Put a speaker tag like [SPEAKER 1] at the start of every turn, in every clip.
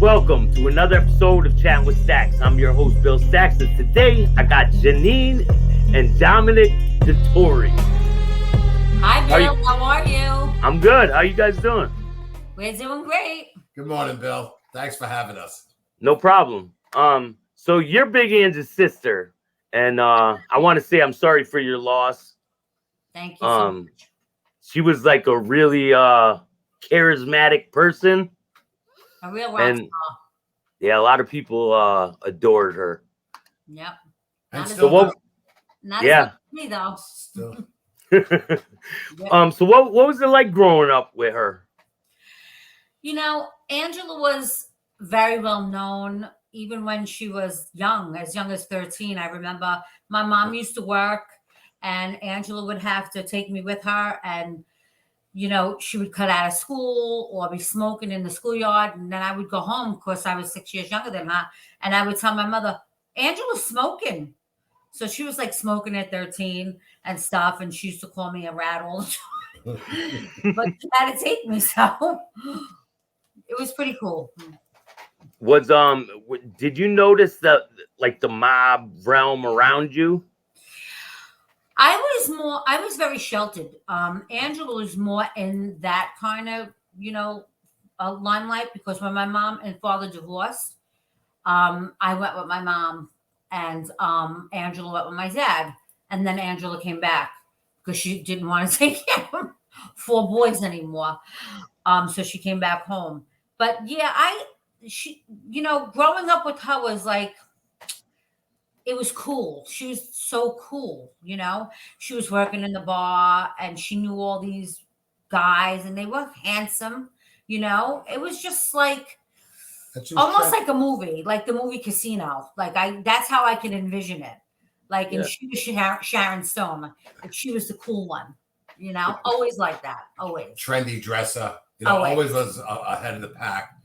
[SPEAKER 1] Welcome to another episode of Chattin with Staxx. I'm your host, Bill-Staxx, and today I got Janine and Domanic Detore.
[SPEAKER 2] Hi, Bill. How are you?
[SPEAKER 1] I'm good. How you guys doing?
[SPEAKER 2] We're doing great.
[SPEAKER 3] Good morning, Bill. Thanks for having us.
[SPEAKER 1] No problem. So you're Big Ange's sister, and I want to say I'm sorry for your loss.
[SPEAKER 2] Thank you so much.
[SPEAKER 1] She was like a really charismatic person.
[SPEAKER 2] A real rock star.
[SPEAKER 1] Yeah, a lot of people adored her.
[SPEAKER 2] Yep.
[SPEAKER 3] And
[SPEAKER 2] Not
[SPEAKER 3] still
[SPEAKER 2] as
[SPEAKER 1] what?
[SPEAKER 2] not
[SPEAKER 1] Yeah.
[SPEAKER 2] as me though.
[SPEAKER 3] Still.
[SPEAKER 1] So what was it like growing up with her?
[SPEAKER 2] You know, Angela was very well known even when she was young as 13. I remember my mom used to work and Angela would have to take me with her, and you know, she would cut out of school or be smoking in the schoolyard. And then I would go home because I was 6 years younger than her. And I would tell my mother, Angela's smoking. So she was like smoking at 13 and stuff. And she used to call me a rat all the time. But she had to take me. So it was pretty cool.
[SPEAKER 1] Did you notice the mob realm around you?
[SPEAKER 2] I was very sheltered. Angela was more in that kind of, limelight because when my mom and father divorced, I went with my mom and Angela went with my dad. And then Angela came back because she didn't want to take care of 4 boys anymore. So she came back home. But yeah, growing up with her was like, it was cool. She was so cool, you know. She was working in the bar and she knew all these guys and they were handsome, you know. It was just like almost like a movie, like the movie Casino. That's how I can envision it. Like, and she was Sharon Stone, and she was the cool one, you know. Always like that, always.
[SPEAKER 3] Trendy dresser, you know, always was ahead of the pack.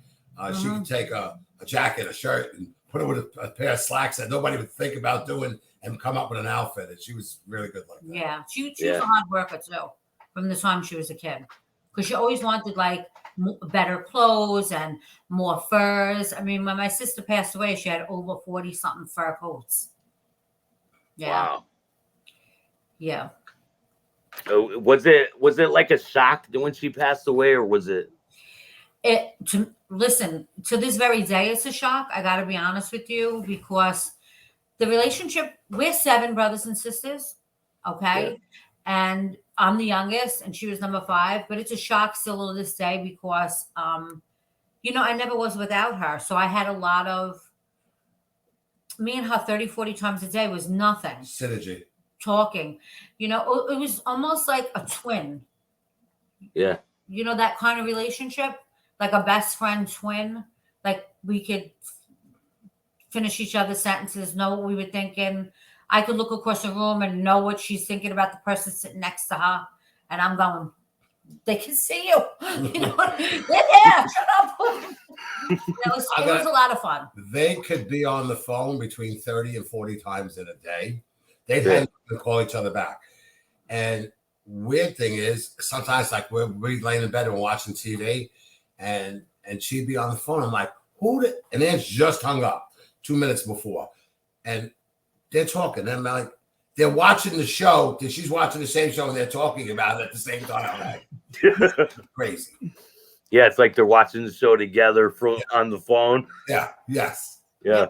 [SPEAKER 3] She could take a jacket, a shirt, and put it with a pair of slacks that nobody would think about doing and come up with an outfit. And she was really good like that.
[SPEAKER 2] Yeah, she was a hard worker too from the time she was a kid, because she always wanted like better clothes and more furs. I mean, when my sister passed away, she had over 40-something fur coats. Yeah.
[SPEAKER 1] Wow.
[SPEAKER 2] Yeah.
[SPEAKER 1] Was it like a shock when she passed away, or was it?
[SPEAKER 2] Listen, to this very day, it's a shock. I got to be honest with you, because the relationship, we're 7 brothers and sisters. Okay. Yeah. And I'm the youngest and she was number 5, but it's a shock still to this day because, I never was without her. So I had a lot of, me and her 30, 40 times a day was nothing.
[SPEAKER 3] Synergy.
[SPEAKER 2] Talking, it was almost like a twin.
[SPEAKER 1] Yeah.
[SPEAKER 2] You know, that kind of relationship. Like a best friend twin, like we could finish each other's sentences, know what we were thinking. I could look across the room and know what she's thinking about the person sitting next to her. And I'm going, they can see you. You know, they're there. Shut up. It was a lot of fun.
[SPEAKER 3] They could be on the phone between 30 and 40 times in a day. They'd have to call each other back. And weird thing is, sometimes like we're laying in bed and watching TV, and she'd be on the phone. I'm like, and then just hung up 2 minutes before. And they're talking. And I'm like, they're watching the show. She's watching the same show and they're talking about it at the same time. Like, crazy.
[SPEAKER 1] Yeah, it's like they're watching the show together on the phone.
[SPEAKER 3] Yeah. Yes.
[SPEAKER 1] Yeah.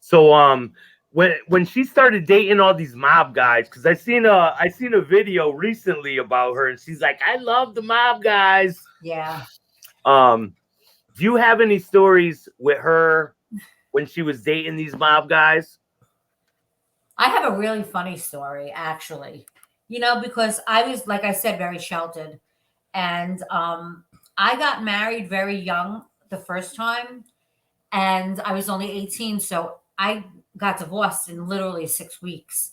[SPEAKER 1] So when she started dating all these mob guys, because I seen a video recently about her, and she's like, I love the mob guys.
[SPEAKER 2] Yeah.
[SPEAKER 1] Do you have any stories with her when she was dating these mob guys?
[SPEAKER 2] I have a really funny story, actually, because I was, like I said, very sheltered. And I got married very young the first time, and I was only 18. So I got divorced in literally 6 weeks.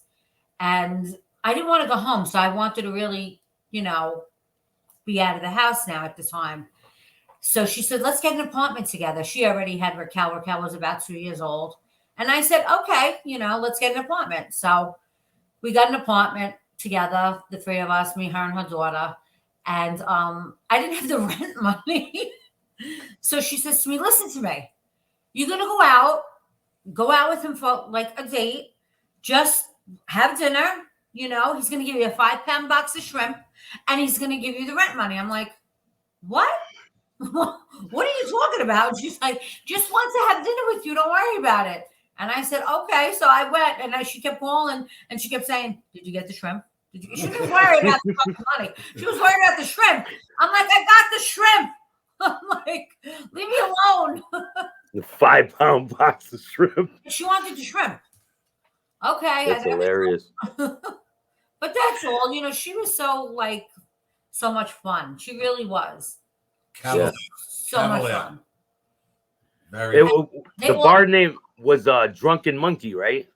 [SPEAKER 2] And I didn't want to go home. So I wanted to really, be out of the house now at the time. So she said, let's get an apartment together. She already had Raquel. Raquel was about 2 years old. And I said, okay, let's get an apartment. So we got an apartment together, the 3 of us, me, her, and her daughter. And I didn't have the rent money. So she says to me, listen to me. You're going to go out with him for like a date. Just have dinner. You know, he's going to give you a 5-pound box of shrimp and he's going to give you the rent money. I'm like, what? What are you talking about? She's like, just want to have dinner with you. Don't worry about it. And I said, okay. So I went and she kept calling and she kept saying, did you get the shrimp? She didn't worry about the fucking money. She was worried about the shrimp. I'm like, I got the shrimp. I'm like, leave me alone.
[SPEAKER 1] The 5-pound box of shrimp.
[SPEAKER 2] She wanted the shrimp. Okay.
[SPEAKER 1] That's hilarious.
[SPEAKER 2] But that's all. You know, she was so much fun. She really was.
[SPEAKER 3] Yeah.
[SPEAKER 2] So much fun.
[SPEAKER 1] The bar name was Drunken Monkey, right?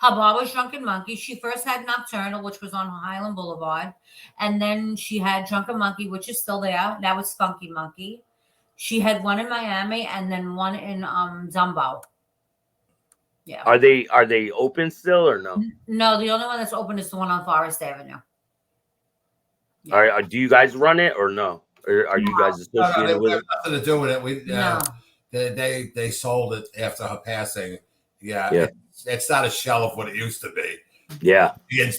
[SPEAKER 2] Her bar was Drunken Monkey. She first had Nocturnal, which was on Highland Boulevard. And then she had Drunken Monkey, which is still there. That was Funky Monkey. She had one in Miami and then one in Zumbo. Yeah.
[SPEAKER 1] Are they open still or no?
[SPEAKER 2] No, the only one that's open is the one on Forest Avenue. Yeah.
[SPEAKER 1] Do you guys run it or no? Or are you guys associated with it?
[SPEAKER 3] Nothing to do with it.
[SPEAKER 2] No.
[SPEAKER 3] They sold it after her passing. Yeah. It's not a shell of what it used to be.
[SPEAKER 1] Yeah.
[SPEAKER 3] And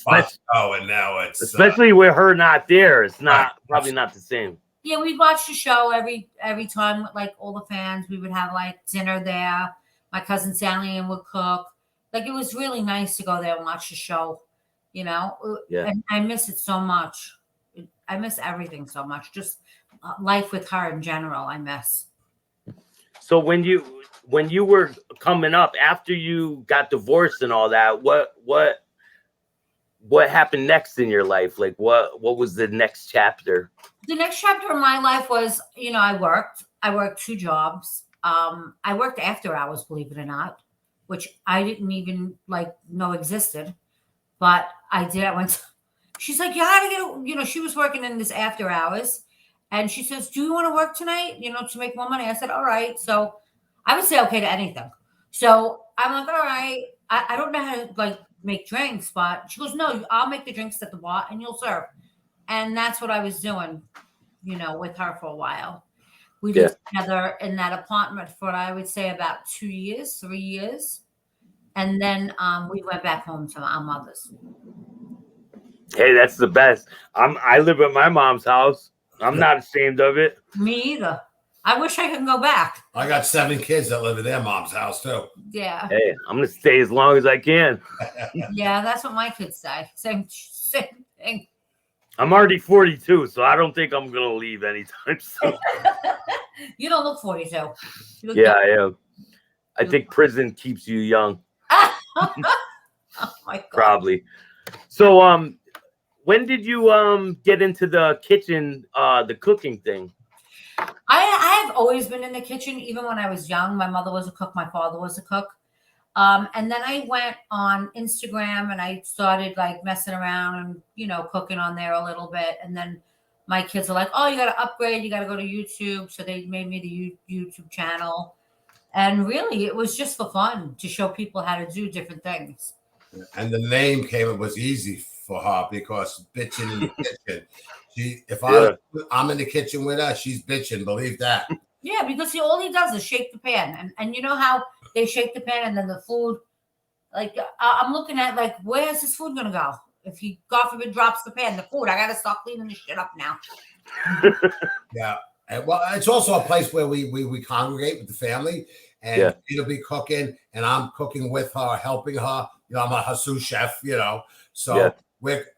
[SPEAKER 3] now it's
[SPEAKER 1] especially with her not there, it's not probably not the same.
[SPEAKER 2] Yeah, we'd watch the show every time, like all the fans. We would have like dinner there. My cousin Sally Ann would cook. Like it was really nice to go there and watch the show, you know.
[SPEAKER 1] Yeah.
[SPEAKER 2] And I miss it so much. I miss everything so much. Just life with her in general, I miss.
[SPEAKER 1] So when you were coming up after you got divorced and all that, what happened next in your life? Like what was the next chapter?
[SPEAKER 2] The next chapter in my life was, you know, I worked 2 jobs. I worked after hours, believe it or not, which I didn't even know existed, but I did. She's like, you gotta get, you know, she was working in this after hours. And she says, do you want to work tonight, you know, to make more money? I said, all right. So I would say okay to anything. So I'm like, all right. I don't know how to make drinks, but she goes, no, I'll make the drinks at the bar and you'll serve. And that's what I was doing, you know, with her for a while. We lived together in that apartment for, I would say, about 3 years. And then we went back home to our mother's.
[SPEAKER 1] Hey, that's the best. I live at my mom's house. I'm not ashamed of it.
[SPEAKER 2] Me either. I wish I could go back.
[SPEAKER 3] I got 7 kids that live at their mom's house too.
[SPEAKER 2] Yeah.
[SPEAKER 1] Hey, I'm gonna stay as long as I can.
[SPEAKER 2] Yeah, that's what my kids say. Same thing.
[SPEAKER 1] I'm already 42, so I don't think I'm gonna leave anytime soon.
[SPEAKER 2] You don't look 42.
[SPEAKER 1] Yeah, I am. I think prison keeps you young.
[SPEAKER 2] Oh my God.
[SPEAKER 1] Probably. So when did you get into the kitchen, the cooking thing?
[SPEAKER 2] I have always been in the kitchen, even when I was young. My mother was a cook, my father was a cook. And then I went on Instagram and I started messing around and, you know, cooking on there a little bit. And then my kids are like, oh, you got to upgrade. You got to go to YouTube. So they made me the YouTube channel. And really, it was just for fun to show people how to do different things.
[SPEAKER 3] And the name it was easy for her because bitching in the kitchen. I'm in the kitchen with her, she's bitching. Believe that.
[SPEAKER 2] Yeah, because all he does is shake the pan, and you know how they shake the pan, and then the food. I'm looking at where's this food gonna go? If he, God forbid, drops the pan, the food, I gotta start cleaning this shit up now.
[SPEAKER 3] Yeah, and well, it's also a place where we congregate with the family, and she'll be cooking, and I'm cooking with her, helping her. You know, I'm a sous chef. You know, so.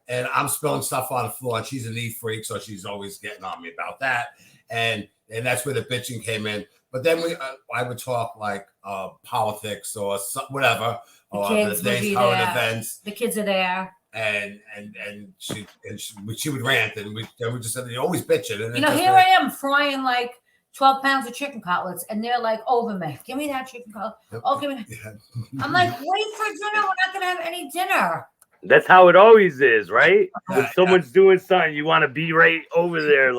[SPEAKER 3] And I'm spilling stuff on the floor, and she's a neat freak, so she's always getting on me about that. And that's where the bitching came in. But then I would talk politics or whatever, or the day's current events.
[SPEAKER 2] The kids are there,
[SPEAKER 3] and she would rant, and we just said, you're always bitching. And
[SPEAKER 2] you know, here I am frying 12 pounds of chicken cutlets, and they're over me. Give me that chicken cutlet. Oh, give me that. Yeah. I'm like, wait for dinner. We're not gonna have any dinner.
[SPEAKER 1] That's how it always is, right? When someone's doing something, you want to be right over there,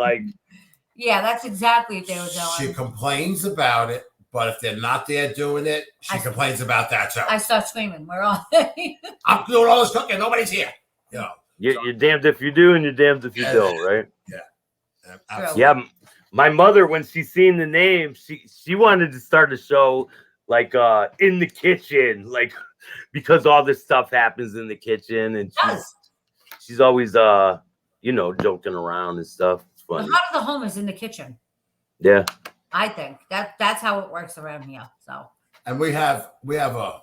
[SPEAKER 2] Yeah, that's exactly what they were doing.
[SPEAKER 3] She complains about it, but if they're not there doing it, she complains about that too.
[SPEAKER 2] I start screaming. Where are
[SPEAKER 3] they? I'm doing all this cooking. Nobody's here. You know.
[SPEAKER 1] You're damned if you do, and you're damned if you don't, right?
[SPEAKER 3] Yeah.
[SPEAKER 1] Yeah. My mother, when she seen the name, she wanted to start a show like in the kitchen, like because all this stuff happens in the kitchen, and
[SPEAKER 2] It does.
[SPEAKER 1] she's always joking around and stuff. It's
[SPEAKER 2] The
[SPEAKER 1] funny.
[SPEAKER 2] heart of the home is in the kitchen.
[SPEAKER 1] Yeah.
[SPEAKER 2] I think that's how it works around here. So.
[SPEAKER 3] And we have a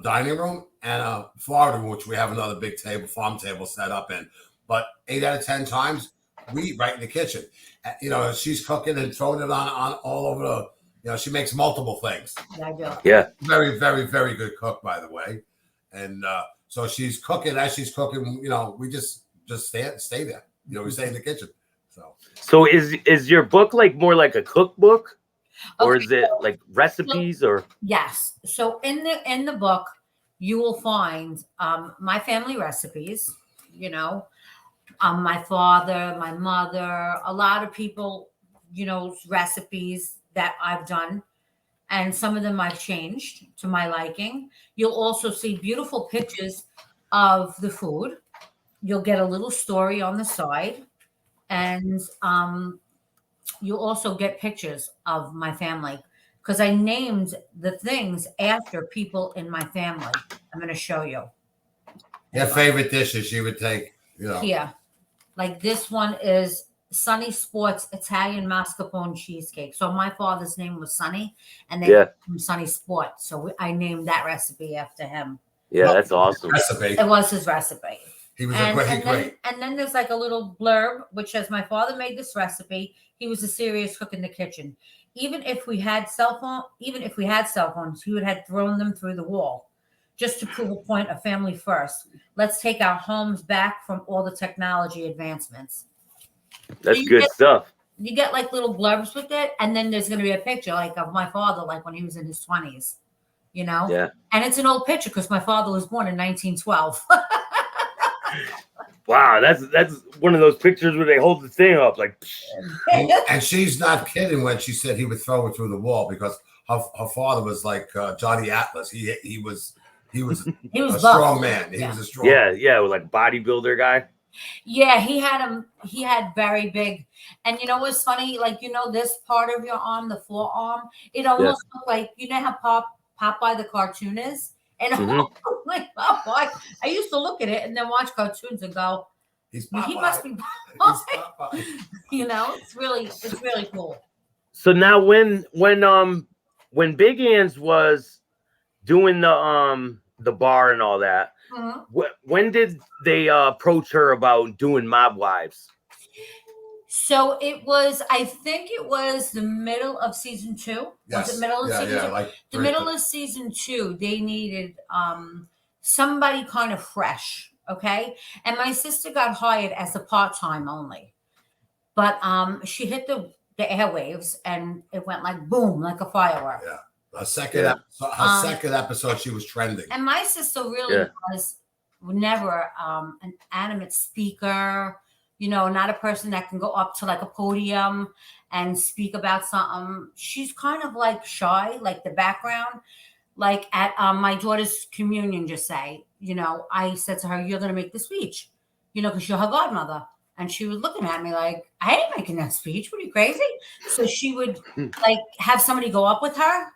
[SPEAKER 3] dining room and a Florida room, which we have another big table, farm table set up in. But 8 out of 10 times, we eat right in the kitchen. She's cooking and throwing it on all over the. She makes multiple things.
[SPEAKER 2] Yeah, I do.
[SPEAKER 1] Yeah.
[SPEAKER 3] Very, very, very good cook, by the way. And so she's cooking. As she's cooking, we just stay there. We stay in the kitchen.
[SPEAKER 1] So is your book like more like a cookbook, or
[SPEAKER 2] Okay,
[SPEAKER 1] is it like recipes or?
[SPEAKER 2] Yes. So in the book, you will find my family recipes. My father, my mother, a lot of people, recipes that I've done, and some of them I've changed to my liking. You'll also see beautiful pictures of the food. You'll get a little story on the side, and you'll also get pictures of my family because I named the things after people in my family. I'm going to show you.
[SPEAKER 3] Your favorite dishes you would take,
[SPEAKER 2] Here. Like this one is Sunny Sports Italian mascarpone cheesecake. So my father's name was Sunny, and they from Sunny Sports. So I named that recipe after him.
[SPEAKER 1] Yeah, that's awesome.
[SPEAKER 3] Recipe.
[SPEAKER 2] It was his recipe.
[SPEAKER 3] He was
[SPEAKER 2] great. And then there's like a little blurb which says, "My father made this recipe. He was a serious cook in the kitchen. Even if we had cell phones, he would have thrown them through the wall, just to prove a point of family first. Let's take our homes back from all the technology advancements."
[SPEAKER 1] That's good stuff.
[SPEAKER 2] You get like little blurbs with it, and then there's going to be a picture like of my father, like when he was in his 20s.
[SPEAKER 1] Yeah.
[SPEAKER 2] And it's an old picture because my father was born in 1912.
[SPEAKER 1] Wow, that's one of those pictures where they hold the thing up like.
[SPEAKER 3] And she's not kidding when she said he would throw it through the wall, because her father was like Johnny Atlas. He was a strong man. He was a strong.
[SPEAKER 1] Yeah, like bodybuilder guy.
[SPEAKER 2] Yeah, he had very big, and what's funny, like this part of your arm, the forearm, it almost looked like how Popeye the cartoon is. And like Popeye, I used to look at it and then watch cartoons and go, he must be Popeye. It's really cool.
[SPEAKER 1] So now when Big Anns was doing the bar and all that, when did they approach her about doing Mob Wives?
[SPEAKER 2] So I think it was the middle of season 2.
[SPEAKER 3] Yes.
[SPEAKER 2] Was it middle of season 2?
[SPEAKER 3] Like
[SPEAKER 2] the middle of season 2, they needed somebody kind of fresh. Okay. And my sister got hired as a part-time only. But she hit the airwaves and it went like boom, like a firework.
[SPEAKER 3] Yeah. Her second episode, she was trending.
[SPEAKER 2] And my sister really was never an animate speaker. Not a person that can go up to like a podium and speak about something. She's kind of like shy, like the background. Like at my daughter's communion, just say, I said to her, "You're going to make the speech, because you're her godmother." And she was looking at me like, "I ain't making that speech. What are you, crazy?" So she would like have somebody go up with her,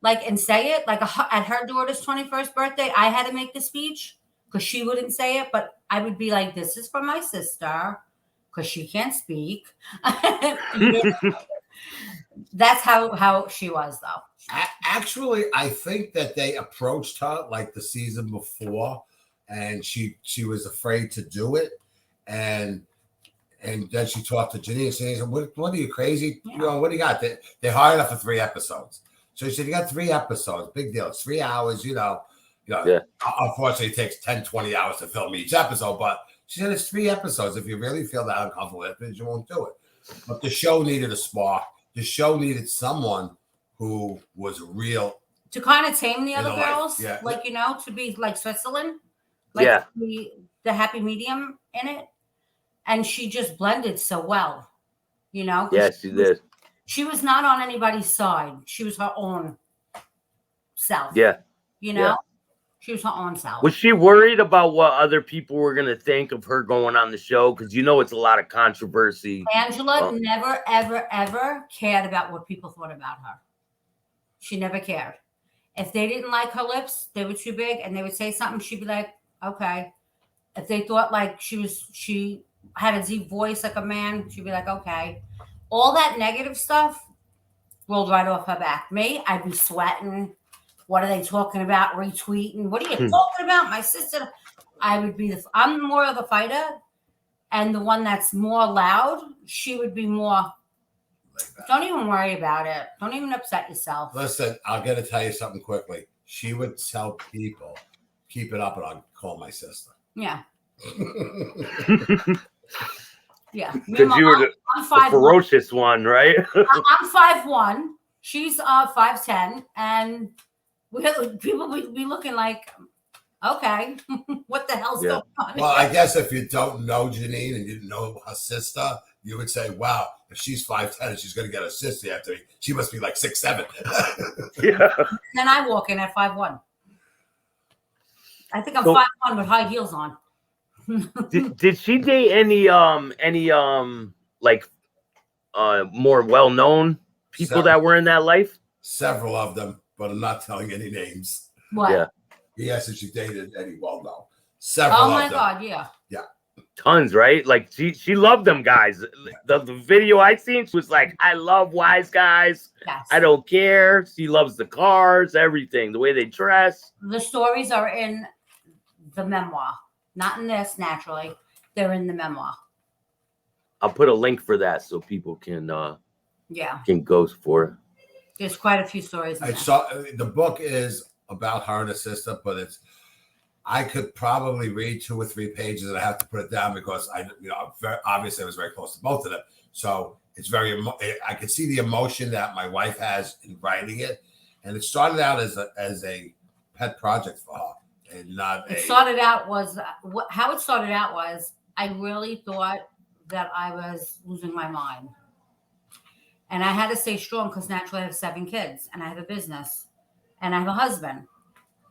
[SPEAKER 2] like, and say it. Like at her daughter's 21st birthday, I had to make the speech because she wouldn't say it, but I would be like, "This is for my sister," because she can't speak. That's how she was, though.
[SPEAKER 3] Actually, I think that they approached her like the season before, and she was afraid to do it, and then she talked to Janine. Janine said, "What are you, crazy?
[SPEAKER 2] Yeah.
[SPEAKER 3] What do you got?" They hired her for 3 episodes. So she said, "You got 3 episodes, big deal. It's 3 hours, Unfortunately, it takes 10, 20 hours to film each episode, but she said it's 3 episodes. If you really feel that uncomfortable with it, you won't do it." But the show needed a spark. The show needed someone who was real.
[SPEAKER 2] To kind of tame the other girls, to be like Switzerland, to be the happy medium in it. And she just blended so well,
[SPEAKER 1] Yeah, she did.
[SPEAKER 2] She was not on anybody's side. She was her own self.
[SPEAKER 1] Yeah.
[SPEAKER 2] She was her own self.
[SPEAKER 1] Was she worried about what other people were going to think of her going on the show? Because you know it's a lot of controversy.
[SPEAKER 2] Angela never, ever, ever cared about what people thought about her. She never cared. If they didn't like her lips, they were too big, and they would say something, she'd be like, okay. If they thought like she had a deep voice like a man, she'd be like, okay. All that negative stuff rolled right off her back. Me, I'd be sweating. What are they talking about? Retweeting. What are you talking about? My sister. I would be I'm more of the fighter, and the one that's more loud, she would be more. Don't even worry about it. Don't even upset yourself.
[SPEAKER 3] Listen, I'm going to tell you something quickly. She would tell people, keep it up, and I'll call my sister.
[SPEAKER 2] Yeah. Yeah.
[SPEAKER 1] Because you were the ferocious one, right?
[SPEAKER 2] I'm 5'1". She's 5'10", and people would be looking like, okay, what the hell's going on?
[SPEAKER 3] Well, I guess if you don't know Janine and you didn't know her sister, you would say, wow, if she's 5'10" and she's going to get a sister after me, she must be like 6'7".
[SPEAKER 1] Yeah.
[SPEAKER 2] Then I walk in at 5'1". I think I'm 5'1" with high heels on.
[SPEAKER 1] Did she date any like more well-known people that were in that life?
[SPEAKER 3] Several of them, but I'm not telling any names.
[SPEAKER 2] What?
[SPEAKER 3] Yeah. He asked if she dated any well-known. Several.
[SPEAKER 2] Oh my God, yeah.
[SPEAKER 3] Yeah.
[SPEAKER 1] Tons, right? Like she loved them guys. The video I seen, she was like, I love wise guys.
[SPEAKER 2] Yes.
[SPEAKER 1] I don't care. She loves the cars, everything, the way they dress.
[SPEAKER 2] The stories are in the memoir. Not in this, naturally. They're in the memoir.
[SPEAKER 1] I'll put a link for that so people can go for it.
[SPEAKER 2] There's quite a few stories in there.
[SPEAKER 3] The book is about her and her sister, but I could probably read 2 or 3 pages and I have to put it down because obviously I was very close to both of them. So it's I can see the emotion that my wife has in writing it. And it started out as a pet project for her. And how it started out was I really thought that I was losing my mind. And I had to stay strong because naturally I have 7 kids and I have a business and I have a husband.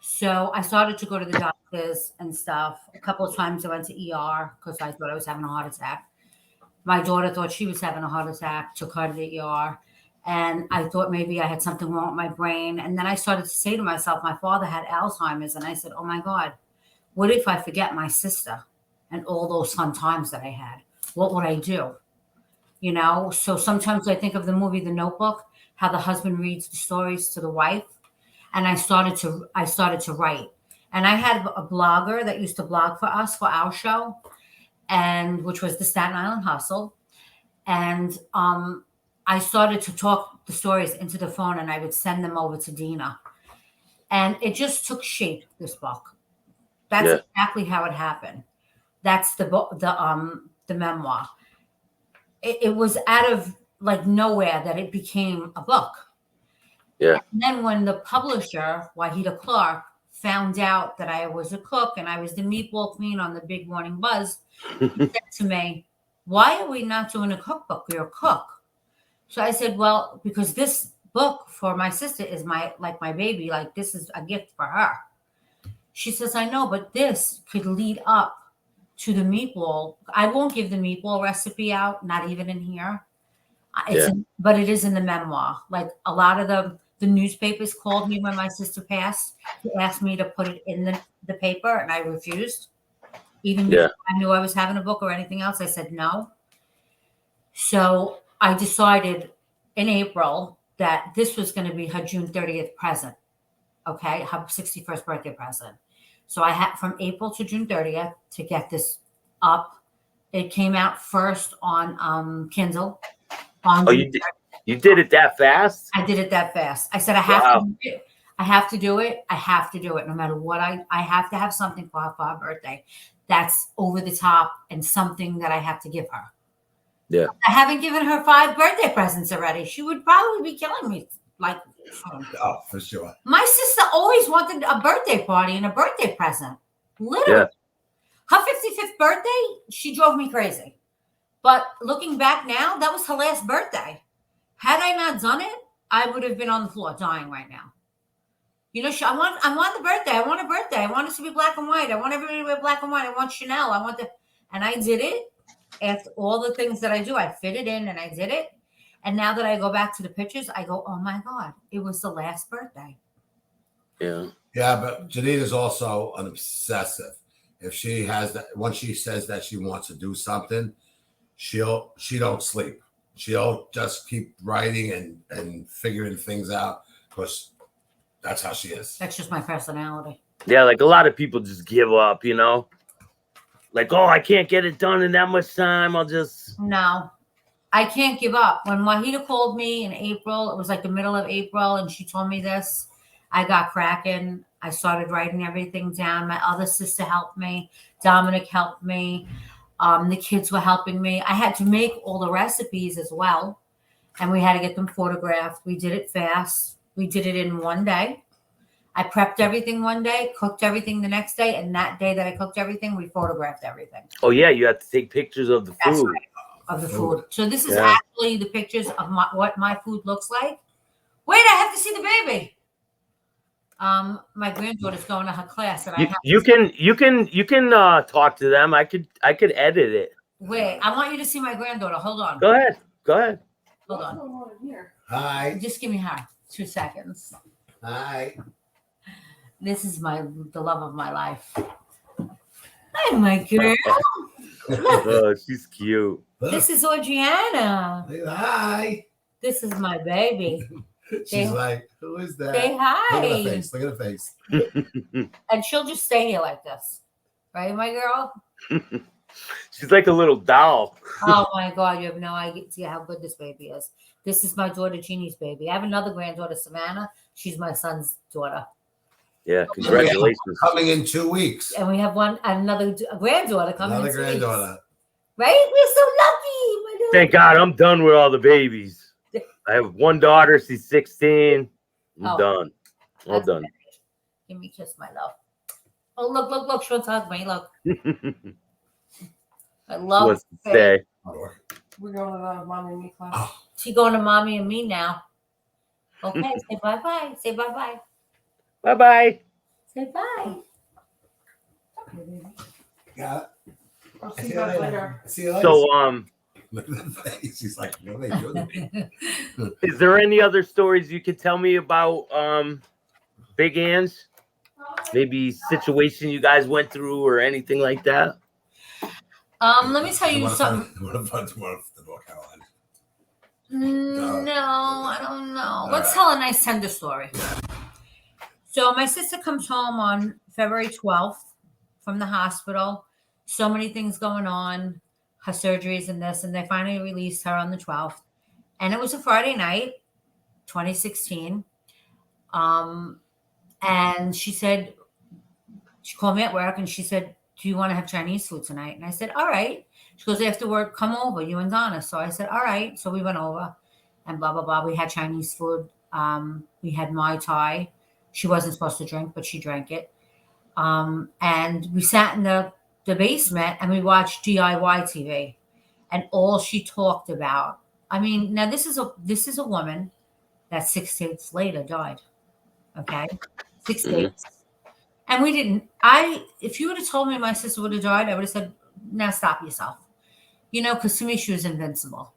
[SPEAKER 3] So I started to go to the doctors and stuff. A couple of times I went to ER because I thought I was having a heart attack. My daughter thought she was having a heart attack, took her to the ER. And I thought maybe I had something wrong with my brain. And then I started to say to myself, my father had Alzheimer's. And I said, oh my God, what if I forget my sister and all those fun times that I had? What would I do? You know, so sometimes I think of the movie The Notebook, how the husband reads the stories to the wife. And I started to write. And I had a blogger that used to blog for us for our show, and which was the Staten Island Hustle. And I started to talk the stories into the phone and I would send them over to Dina. And it just took shape, this book. That's exactly how it happened. That's the book, the memoir. It was out of like nowhere that it became a book.
[SPEAKER 1] Yeah.
[SPEAKER 2] And then when the publisher, Wahida Clark, found out that I was a cook and I was the meatball queen on the Big Morning Buzz, he said to me, why are we not doing a cookbook? You're a cook. So I said, well, because this book for my sister is my baby. Like, this is a gift for her. She says, I know, but this could lead up to the meatball. I won't give the meatball recipe out, not even in here. But it is in the memoir. Like, a lot of the newspapers called me when my sister passed to ask me to put it in the paper, and I refused. Even before I knew I was having a book or anything else, I said no. So I decided in April that this was going to be her June 30th present. Okay, her 61st birthday present. So I had from April to June 30th to get this up. It came out first on Kindle.
[SPEAKER 1] You did it that fast?
[SPEAKER 2] I did it that fast. I said, I have to do it. I have to do it. I have to do it. No matter what, I have to have something for her birthday that's over the top and something that I have to give her.
[SPEAKER 1] Yeah.
[SPEAKER 2] I haven't given her 5 birthday presents already. She would probably be killing me.
[SPEAKER 3] Oh, for sure.
[SPEAKER 2] My sister always wanted a birthday party and a birthday present. Literally. Yeah. Her 55th birthday, she drove me crazy. But looking back now, that was her last birthday. Had I not done it, I would have been on the floor dying right now. You know, I want the birthday. I want a birthday. I want it to be black and white. I want everybody to wear black and white. I want Chanel. I want the, and I did it. After all the things that I do, I fit it in and I did it. And now that I go back to the pictures, I go, oh my God, it was the last birthday.
[SPEAKER 1] Yeah.
[SPEAKER 3] Yeah, but Janine is also an obsessive. If she has that, once she says that she wants to do something, she don't sleep. She'll just keep writing and figuring things out because that's how she is.
[SPEAKER 2] That's just my personality.
[SPEAKER 1] Yeah, like a lot of people just give up, you know? Like, oh, I can't get it done in that much time. I'll just...
[SPEAKER 2] No, I can't give up. When Wahida called me in April, it was like the middle of April, and she told me this, I got cracking. I started writing everything down. My other sister helped me. Domanic helped me. The kids were helping me. I had to make all the recipes as well, and we had to get them photographed. We did it fast. We did it in one day. I prepped everything one day, cooked everything the next day, and that day that I cooked everything, we photographed everything.
[SPEAKER 1] Oh, yeah, you have to take pictures of the
[SPEAKER 2] That's
[SPEAKER 1] food.
[SPEAKER 2] right, of the food. So this is actually the pictures of what my food looks like. Wait, I have to see the baby. My granddaughter's going to her class, and
[SPEAKER 1] You can talk to them. I could edit it.
[SPEAKER 2] Wait, I want you to see my granddaughter. Hold on.
[SPEAKER 1] Go ahead.
[SPEAKER 2] Hold on.
[SPEAKER 3] Hi.
[SPEAKER 2] Just give me her 2 seconds.
[SPEAKER 3] Hi.
[SPEAKER 2] This is the love of my life. Hi, my girl.
[SPEAKER 1] Oh, she's cute.
[SPEAKER 2] This is Audriana.
[SPEAKER 3] Hi.
[SPEAKER 2] This is my baby.
[SPEAKER 3] She's like, who is that?
[SPEAKER 2] Say hi.
[SPEAKER 3] Look at her face. Look at her face.
[SPEAKER 2] And she'll just stay here like this. Right, my girl?
[SPEAKER 1] She's like a little doll.
[SPEAKER 2] Oh, my God. You have no idea how good this baby is. This is my daughter, Jeannie's baby. I have another granddaughter, Savannah. She's my son's daughter.
[SPEAKER 1] Yeah, congratulations.
[SPEAKER 3] Coming in 2 weeks.
[SPEAKER 2] And we have another granddaughter coming in 2 weeks.
[SPEAKER 3] Another granddaughter.
[SPEAKER 2] Right? We're so lucky. My daughter.
[SPEAKER 1] Thank God I'm done with all the babies. I have one daughter. She's 16. I'm done. All done.
[SPEAKER 2] Give me a kiss, my love. Oh, look. She'll hug me. Look. I love
[SPEAKER 1] What's to say?
[SPEAKER 4] We're going to the mommy and me class.
[SPEAKER 2] She's going to mommy and me now. Okay, say bye-bye. Say bye-bye.
[SPEAKER 1] Bye-bye.
[SPEAKER 2] Say bye.
[SPEAKER 3] Yeah.
[SPEAKER 4] I'll see you guys later.
[SPEAKER 3] See you later.
[SPEAKER 1] So,
[SPEAKER 3] Look at the face. He's like, what are they doing to me?
[SPEAKER 1] is there any other stories you could tell me about Big Ange? Maybe situation you guys went through or anything like that?
[SPEAKER 2] Let me tell you something.
[SPEAKER 3] What about the North Carolina?
[SPEAKER 2] No, I don't know. Let's tell a nice tender story. So my sister comes home on February 12th from the hospital. So many things going on, her surgeries and this, and they finally released her on the 12th. And it was a Friday night, 2016. And she called me at work and she said, do you want to have Chinese food tonight? And I said, all right. She goes, after work, come over, you and Donna. So I said, all right. So we went over and blah, blah, blah. We had Chinese food. We had Mai Tai. She wasn't supposed to drink, but she drank it. And we sat in the basement and we watched DIY TV. And all she talked about, I mean, now this is a woman that 6 days later died. Okay? 6 days. And we didn't, if you would have told me my sister would have died, I would have said, now stop yourself. You know, because to me, she was invincible.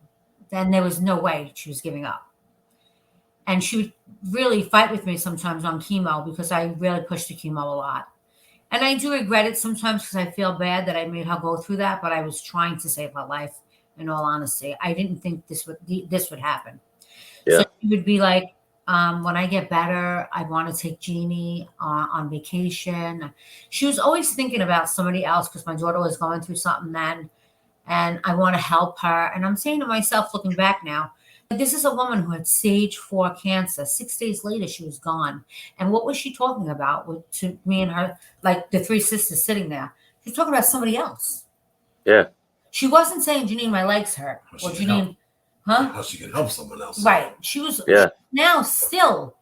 [SPEAKER 2] Then there was no way she was giving up. And she would really fight with me sometimes on chemo because I really pushed the chemo a lot. And I do regret it sometimes because I feel bad that I made her go through that, but I was trying to save her life, in all honesty. I didn't think this would happen.
[SPEAKER 1] Yeah.
[SPEAKER 2] So she would be like, when I get better, I want to take Jeannie on vacation. She was always thinking about somebody else because my daughter was going through something then, and I want to help her. And I'm saying to myself, looking back now, this is a woman who had stage 4 cancer. 6 days later, she was gone. And what was she talking about to me and her, like the 3 sisters sitting there? She was talking about somebody else.
[SPEAKER 1] Yeah.
[SPEAKER 2] She wasn't saying, Janine, my legs hurt. Or Janine,
[SPEAKER 3] how she can help someone else.
[SPEAKER 2] Right. She was now still,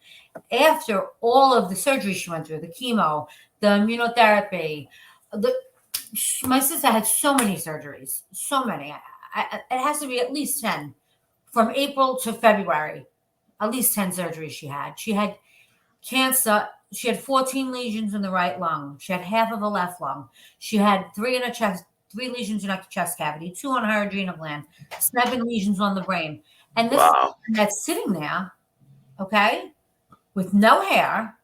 [SPEAKER 2] after all of the surgery she went through, the chemo, the immunotherapy, my sister had so many surgeries, so many. It has to be at least 10. From April to February, at least 10 surgeries she had. She had cancer She had 14 lesions in the right lung. She had half of a left lung. She had 3 in her chest, 3 lesions in her chest cavity, 2 on her adrenal gland, 7 lesions on the brain. And this
[SPEAKER 1] Wow.
[SPEAKER 2] that's sitting there, okay, with no hair,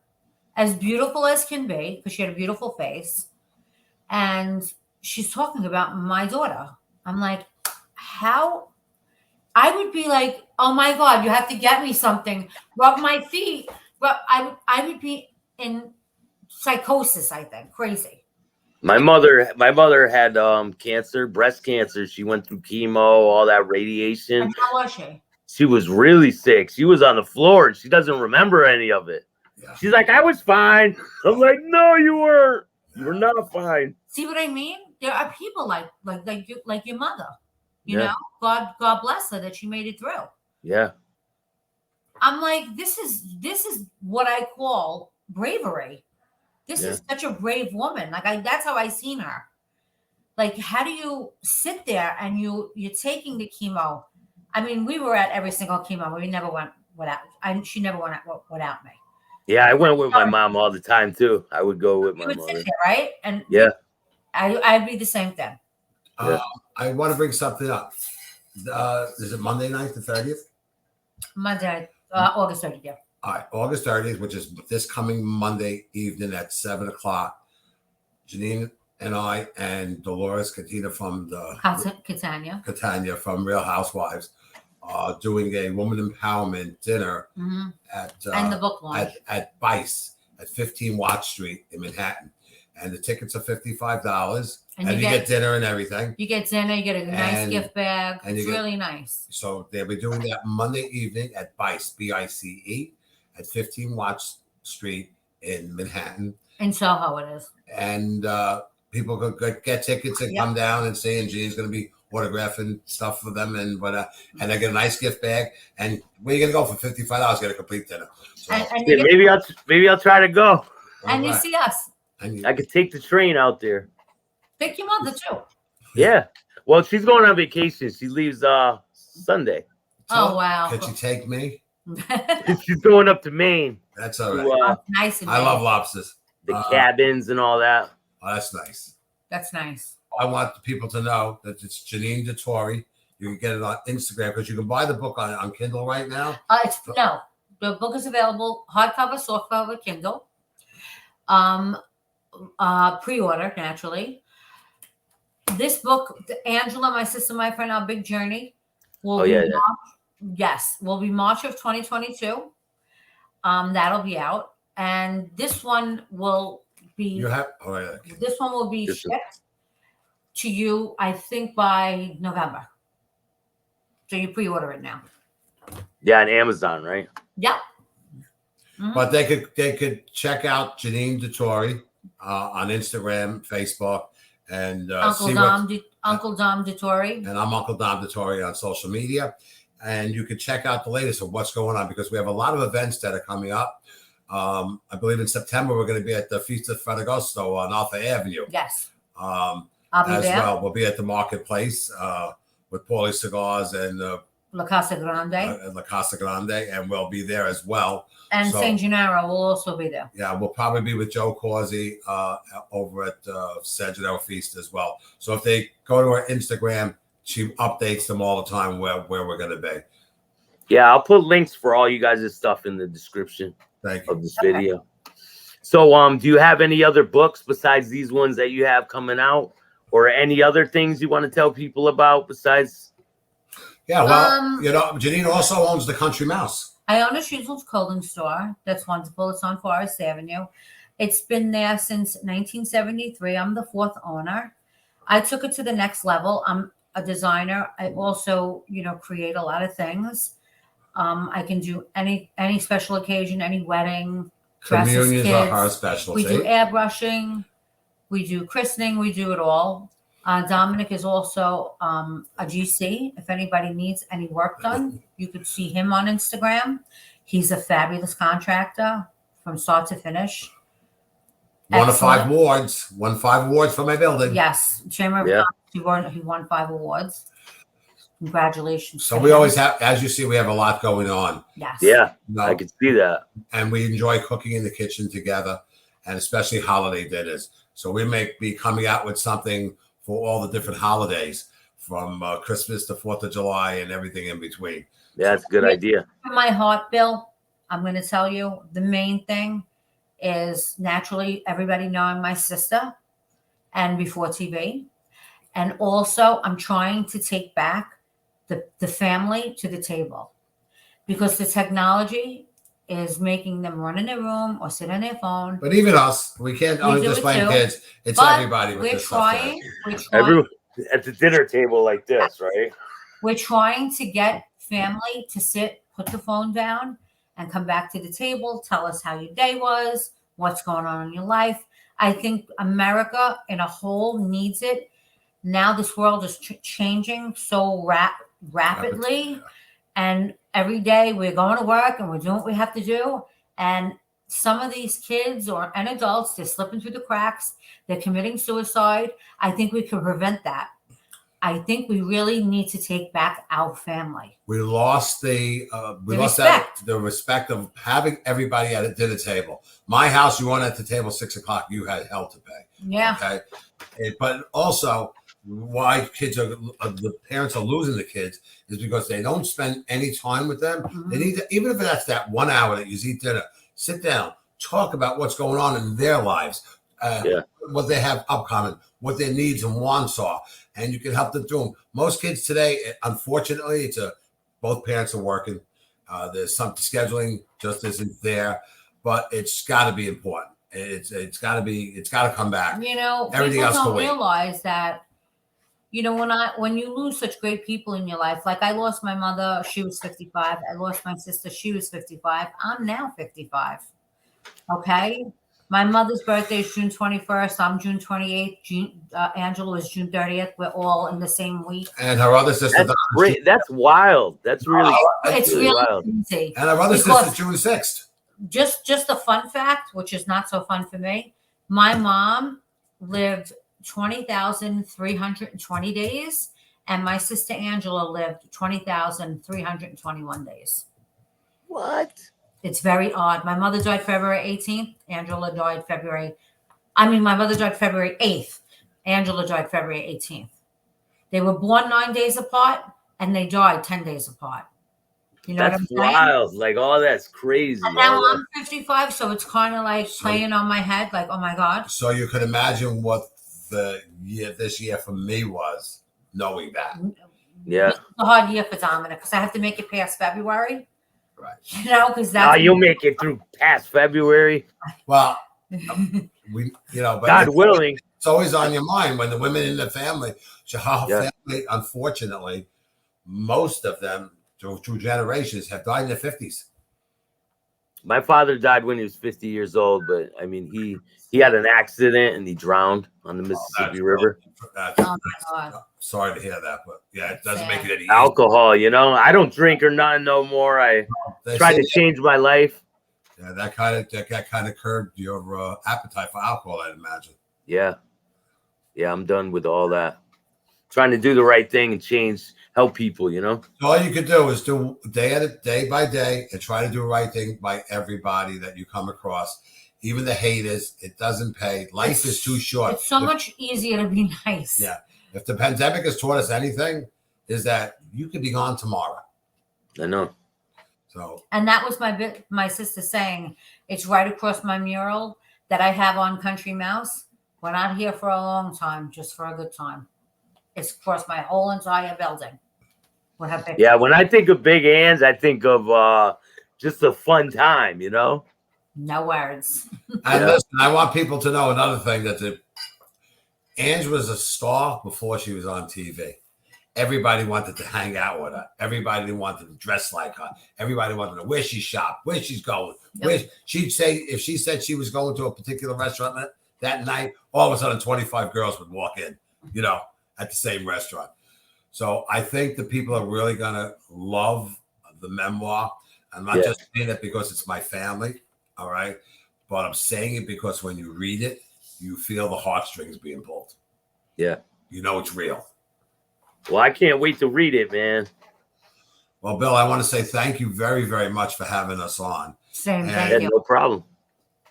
[SPEAKER 2] as beautiful as can be, because she had a beautiful face. And she's talking about my daughter. I'm like, how? I would be like, oh my God, you have to get me something. Rub my feet. But I would be in psychosis, I think. Crazy.
[SPEAKER 1] My mother had cancer, breast cancer. She went through chemo, all that radiation.
[SPEAKER 2] And how was she?
[SPEAKER 1] She was really sick. She was on the floor. She doesn't remember any of it.
[SPEAKER 3] Yeah.
[SPEAKER 1] She's like, I was fine. I'm like, no, you weren't. You were not fine.
[SPEAKER 2] See what I mean? There are people like your mother. You
[SPEAKER 1] Yeah.
[SPEAKER 2] know, God bless her that she made it through.
[SPEAKER 1] Yeah.
[SPEAKER 2] I'm like, this is what I call bravery. This is such a brave woman. Like that's how I seen her. Like, how do you sit there and you're taking the chemo? I mean, we were at every single chemo. We never went without. She never went without me.
[SPEAKER 1] Yeah, I went with my mom all the time too. I would go with my
[SPEAKER 2] You would
[SPEAKER 1] mother.
[SPEAKER 2] sit there, right? And
[SPEAKER 1] Yeah.
[SPEAKER 2] I'd be the same thing.
[SPEAKER 3] I want to bring something up. Is it Monday night, the 30th?
[SPEAKER 2] Monday, August 30th. Yeah.
[SPEAKER 3] All right, August 30th, which is this coming Monday evening at 7 o'clock. Janine and I and Dolores Cattina from the Catania from Real Housewives doing a woman empowerment dinner at
[SPEAKER 2] and the book launch
[SPEAKER 3] at Bice at 15 Watt Street in Manhattan. And the tickets are $55. And you get dinner and everything.
[SPEAKER 2] You get dinner, you get a nice gift bag. It's really nice.
[SPEAKER 3] So they'll be doing that Monday evening at Bice, BICE, at 15 Watt Street in Manhattan.
[SPEAKER 2] In Soho it is.
[SPEAKER 3] And people could get tickets and come down and see, and Jean's going to be autographing stuff for them, and they get a nice gift bag. And where you going to go for $55? Get a complete dinner. So,
[SPEAKER 1] maybe I'll try to go.
[SPEAKER 2] And you see us.
[SPEAKER 1] I could take the train out there.
[SPEAKER 2] Take your mother too.
[SPEAKER 1] Yeah. Well, she's going on vacation. She leaves Sunday.
[SPEAKER 2] Oh wow.
[SPEAKER 3] Could you take me?
[SPEAKER 1] She's going up to Maine.
[SPEAKER 3] That's all right.
[SPEAKER 2] Nice.
[SPEAKER 3] I love lobsters.
[SPEAKER 1] The cabins and all that.
[SPEAKER 3] Oh, that's nice.
[SPEAKER 2] That's nice.
[SPEAKER 3] I want the people to know that it's Janine Detore. You can get it on Instagram because you can buy the book on Kindle right now.
[SPEAKER 2] The book is available hardcover, softcover, Kindle. Pre-order naturally. This book, Angela, my sister, my friend, Our Big Journey, will be March of 2022. That'll be out, and this one will be. This one will be shipped to you, I think, by November. So you pre-order it now.
[SPEAKER 1] Yeah, on Amazon, right?
[SPEAKER 2] Yep.
[SPEAKER 3] But they could check out Janine Detore on Instagram, Facebook, and
[SPEAKER 2] Uncle Dom Detore.
[SPEAKER 3] And I'm Uncle Dom Detore on social media. And you can check out the latest of what's going on because we have a lot of events that are coming up. I believe in September we're going to be at the Feast of Ferragosto on Arthur Avenue.
[SPEAKER 2] Yes.
[SPEAKER 3] I'll
[SPEAKER 2] be there.
[SPEAKER 3] Well. We'll be at the marketplace with Paulie Cigars and
[SPEAKER 2] La Casa Grande.
[SPEAKER 3] La Casa Grande, and we'll be there as well.
[SPEAKER 2] And San Gennaro will also be there.
[SPEAKER 3] Yeah, we'll probably be with Joe Corsi over at San Gennaro Feast as well. So if they go to our Instagram, she updates them all the time where we're going to be.
[SPEAKER 1] Yeah, I'll put links for all you guys' stuff in the description of this video. So, do you have any other books besides these ones that you have coming out, or any other things you want to tell people about besides?
[SPEAKER 3] Yeah, well, Janine also owns the Country Mouse.
[SPEAKER 2] I own a children's clothing store. That's wonderful. It's on Forest Avenue. It's been there since 1973. I'm the 4th owner. I took it to the next level. I'm a designer. I also, create a lot of things. I can do any special occasion, any wedding,
[SPEAKER 3] communions are her specialty.
[SPEAKER 2] We do airbrushing, we do christening, we do it all. Domanic is also a GC. If anybody needs any work done, you could see him on Instagram. He's a fabulous contractor from start to finish.
[SPEAKER 3] Won 5 awards. Won 5 awards for my building.
[SPEAKER 2] Yes, Chamber of Commerce. He won 5 awards. Congratulations.
[SPEAKER 3] So
[SPEAKER 2] to
[SPEAKER 3] we
[SPEAKER 2] him.
[SPEAKER 3] always have, as you see, we have a lot going on.
[SPEAKER 2] Yes.
[SPEAKER 1] Yeah,
[SPEAKER 3] No,
[SPEAKER 1] I can see that.
[SPEAKER 3] and we enjoy cooking in the kitchen together, and especially holiday dinners. So we may be coming out with something for all the different holidays, from Christmas to 4th of July and everything in between.
[SPEAKER 1] Yeah, that's a good idea.
[SPEAKER 2] In my heart, Bill, I'm going to tell you the main thing is naturally everybody knowing my sister and before TV. And also, I'm trying to take back the family to the table because the technology is making them run in their room or sit on their phone.
[SPEAKER 3] But even us, we can't only
[SPEAKER 2] do
[SPEAKER 3] just
[SPEAKER 2] it
[SPEAKER 3] blame
[SPEAKER 2] too.
[SPEAKER 3] kids. It's
[SPEAKER 2] But
[SPEAKER 3] everybody with
[SPEAKER 2] we're
[SPEAKER 3] this stuff.
[SPEAKER 2] trying.
[SPEAKER 3] today.
[SPEAKER 2] We're trying.
[SPEAKER 1] Everyone at the dinner table like this, right?
[SPEAKER 2] We're trying to get family to sit, put the phone down, and come back to the table. Tell us how your day was, what's going on in your life. I think America in a whole needs it. Now this world is changing so rapidly, and every day we're going to work and we're doing what we have to do. And some of these kids and adults, they're slipping through the cracks. They're committing suicide. I think we can prevent that. I think we really need to take back our family.
[SPEAKER 3] We lost the respect of having everybody at a dinner table. My house, you weren't at the table 6 o'clock. You had hell to pay.
[SPEAKER 2] Yeah.
[SPEAKER 3] Okay. But also, why the parents are losing the kids is because they don't spend any time with them.
[SPEAKER 2] Mm-hmm.
[SPEAKER 3] They need to, even if that's that 1 hour that you eat dinner, sit down, talk about what's going on in their lives, what they have upcoming, what their needs and wants are, and you can help them through them. Most kids today, unfortunately, both parents are working. There's some scheduling just isn't there, but it's got to be important. It's got to come back.
[SPEAKER 2] You know,
[SPEAKER 3] everything
[SPEAKER 2] people
[SPEAKER 3] else
[SPEAKER 2] don't
[SPEAKER 3] can wait.
[SPEAKER 2] realize that. You know, when you lose such great people in your life, like I lost my mother, she was 55. I lost my sister, she was 55. I'm now 55. Okay. My mother's birthday is June 21st. I'm June 28th. Angela is June 30th. We're all in the same week.
[SPEAKER 3] And her other sister.
[SPEAKER 1] That's great. That's wild. That's really,
[SPEAKER 2] it's really
[SPEAKER 1] wild.
[SPEAKER 2] easy.
[SPEAKER 3] And her other sister June 6th.
[SPEAKER 2] Just a fun fact, which is not so fun for me. My mom lived 20,320 days, and my sister Angela lived 20,321 days.
[SPEAKER 1] What?
[SPEAKER 2] It's very odd. My mother died February 18th. Angela died my mother died February 8th. Angela died February 18th. They were born 9 days apart, and they died 10 days apart. You know
[SPEAKER 1] that's
[SPEAKER 2] what I'm saying?
[SPEAKER 1] Wild. Like, all that's crazy.
[SPEAKER 2] And now I'm 55, so it's kind of like playing on my head, like, oh my God.
[SPEAKER 3] So you can imagine what this year for me was, knowing that.
[SPEAKER 1] Yeah.
[SPEAKER 2] It's a hard year for Domanic because I have to make it past February.
[SPEAKER 3] Right.
[SPEAKER 2] You know, because that's.
[SPEAKER 1] You'll make it through past February.
[SPEAKER 3] Well, but
[SPEAKER 1] God willing.
[SPEAKER 3] It's always on your mind when the women in the family, family, unfortunately, most of them through generations have died in their 50s.
[SPEAKER 1] My father died when he was 50 years old, but I mean, he had an accident and he drowned on the Mississippi River.
[SPEAKER 3] Sorry to hear that, but yeah, it doesn't make it any easier.
[SPEAKER 1] Alcohol, I don't drink or nothing no more. I tried to change my life.
[SPEAKER 3] Yeah, that kind of curbed your appetite for alcohol, I'd imagine.
[SPEAKER 1] Yeah, I'm done with all that. Trying to do the right thing and help people, So
[SPEAKER 3] all you could do is do day by day and try to do the right thing by everybody that you come across. Even the haters, it doesn't pay. Life is too short.
[SPEAKER 2] It's so much easier to be nice.
[SPEAKER 3] Yeah. If the pandemic has taught us anything, is that you could be gone tomorrow.
[SPEAKER 1] I know.
[SPEAKER 3] So.
[SPEAKER 2] And that was my sister saying, it's right across my mural that I have on Country Mouse. We're not here for a long time, just for a good time. It's across my whole entire building.
[SPEAKER 1] Yeah, when I think of Big Anns, I think of just a fun time,
[SPEAKER 2] No words.
[SPEAKER 3] And listen, I want people to know another thing, that Ange was a star before she was on TV. Everybody wanted to hang out with her. Everybody wanted to dress like her. Everybody wanted to know where she shopped, where she's going. Where she'd say, if she said she was going to a particular restaurant that night, all of a sudden 25 girls would walk in, at the same restaurant. So I think the people are really going to love the memoir. I'm not just saying it because it's my family, all right? But I'm saying it because when you read it, you feel the heartstrings being pulled.
[SPEAKER 1] Yeah.
[SPEAKER 3] It's real.
[SPEAKER 1] Well, I can't wait to read it, man.
[SPEAKER 3] Well, Bill, I want to say thank you very, very much for having us on.
[SPEAKER 2] Same,
[SPEAKER 3] And-
[SPEAKER 2] thank
[SPEAKER 1] Yeah,
[SPEAKER 2] you.
[SPEAKER 1] no problem.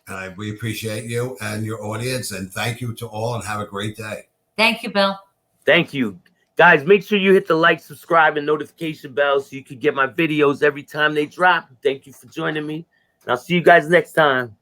[SPEAKER 3] And we appreciate you and your audience. And thank you to all and have a great day.
[SPEAKER 2] Thank you, Bill.
[SPEAKER 1] Thank you. Guys, make sure you hit the like, subscribe, and notification bell so you can get my videos every time they drop. Thank you for joining me. And I'll see you guys next time.